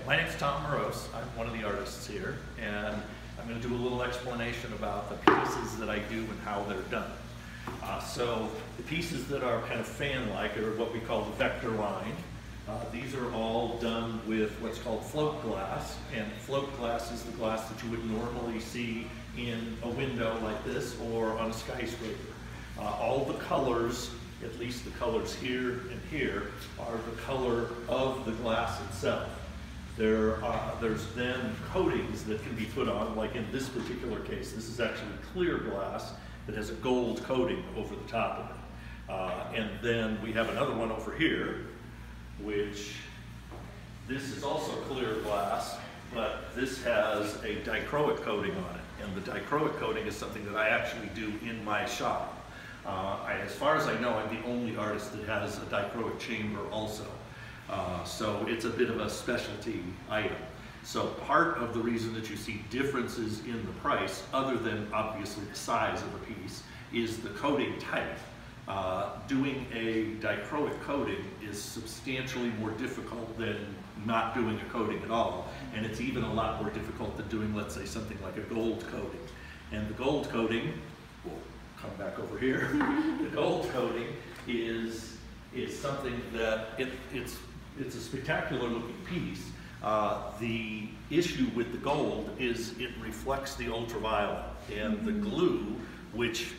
My name's Tom Marosz. I'm one of the artists here, and I'm going to do a little explanation about the pieces that I do and how they're done. So the pieces that are kind of fan-like are what we call the vector line. These are all done with what's called float glass, and float glass is the glass that you would normally see in a window like this or on a skyscraper. All the colors, at least the colors here and here, are the color of the glass itself. There's then coatings that can be put on, like in this particular case. This is actually clear glass that has a gold coating over the top of it. And then we have another one over here, which this is also clear glass, but this has a dichroic coating on it. And the dichroic coating is something that I actually do in my shop. As far as I know, I'm the only artist that has a dichroic chamber also. So it's a bit of a specialty item. So part of the reason that you see differences in the price, other than obviously the size of the piece, is the coating type. Doing a dichroic coating is substantially more difficult than not doing a coating at all. And it's even a lot more difficult than doing, let's say, something like a gold coating. And the gold coating, we'll come back over here, the gold coating is something that it's a spectacular looking piece. The issue with the gold is it reflects the ultraviolet, and the glue which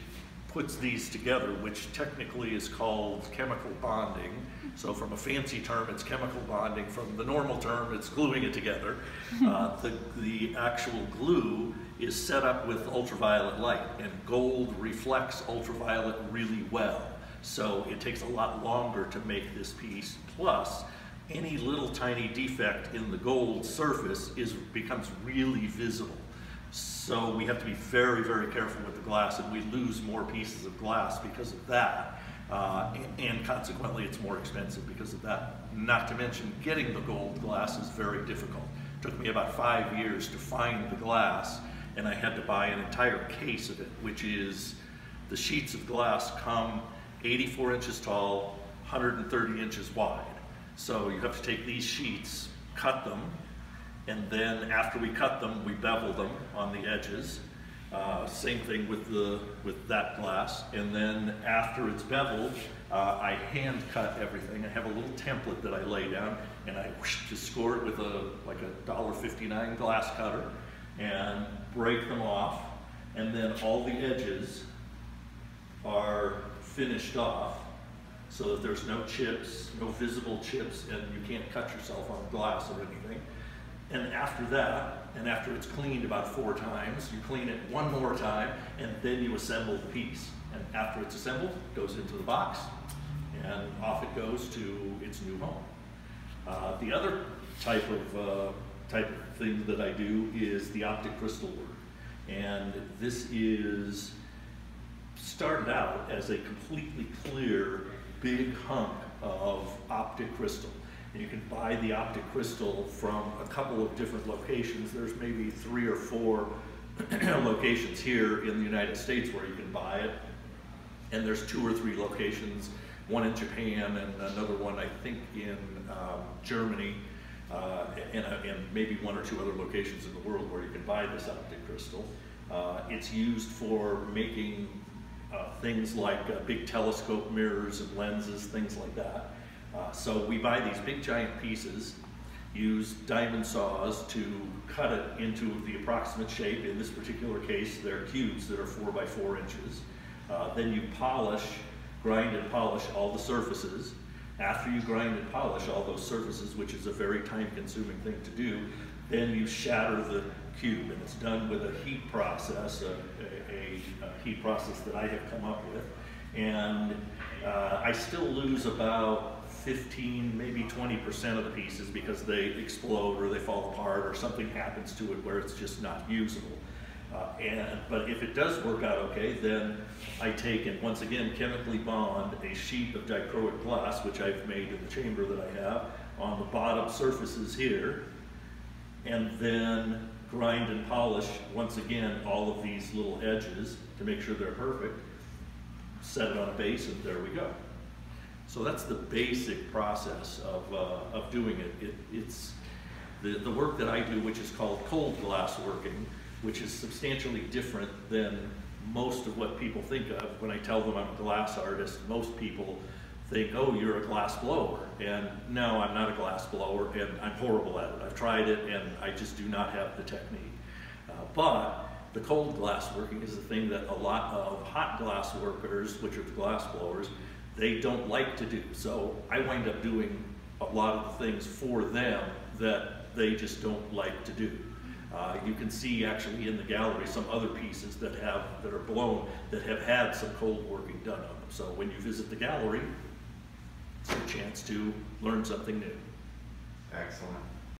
puts these together, which technically is called chemical bonding. So from a fancy term, it's chemical bonding. From the normal term, it's gluing it together. The actual glue is set up with ultraviolet light, and gold reflects ultraviolet really well. So it takes a lot longer to make this piece. Plus, any little tiny defect in the gold surface becomes really visible. So we have to be very, very careful with the glass, and we lose more pieces of glass because of that. And consequently, it's more expensive because of that. Not to mention, getting the gold glass is very difficult. It took me about 5 years to find the glass, and I had to buy an entire case of it, which is the sheets of glass come 84 inches tall, 130 inches wide. So you have to take these sheets, cut them, and then after we cut them, we bevel them on the edges. Same thing with that glass. And then after it's beveled, I hand cut everything. I have a little template that I lay down, and I just score it with like a $1.59 glass cutter and break them off. And then all the edges are finished off so that there's no chips, no visible chips, and you can't cut yourself on glass or anything. And after that, and after it's cleaned about 4 times, you clean it one more time, and then you assemble the piece. And after it's assembled, it goes into the box, and off it goes to its new home. The other type of thing that I do is the optic crystal work. And this is started out as a completely clear, big hunk of optic crystal. And you can buy the optic crystal from a couple of different locations. There's maybe 3 or 4 locations here in the United States where you can buy it. And there's 2 or 3 locations, one in Japan and another one I think in Germany, and maybe 1 or 2 other locations in the world where you can buy this optic crystal. It's used for making things like big telescope mirrors and lenses, things like that. So we buy these big giant pieces, use diamond saws to cut it into the approximate shape. In this particular case, they're cubes that are 4 by 4 inches. Then you grind and polish all the surfaces. After you grind and polish all those surfaces, which is a very time-consuming thing to do, then you shatter the cube, and it's done with a heat process, a heat process that I have come up with. And I still lose about 15, maybe 20% of the pieces because they explode or they fall apart or something happens to it where it's just not usable. But if it does work out okay, then I take and once again chemically bond a sheet of dichroic glass, which I've made in the chamber that I have, on the bottom surfaces here, and then grind and polish once again all of these little edges to make sure they're perfect, set it on a base, and there we go. So that's the basic process of doing it. The work that I do, which is called cold glass working, which is substantially different than most of what people think of. When I tell them I'm a glass artist, most people think, oh, you're a glass blower. And no, I'm not a glass blower, and I'm horrible at it. I've tried it, and I just do not have the technique. But the cold glass working is the thing that a lot of hot glass workers, which are the glass blowers, they don't like to do. So I wind up doing a lot of the things for them that they just don't like to do. You can see actually in the gallery some other pieces that are blown that have had some cold working done on them. So when you visit the gallery, it's a chance to learn something new. Excellent.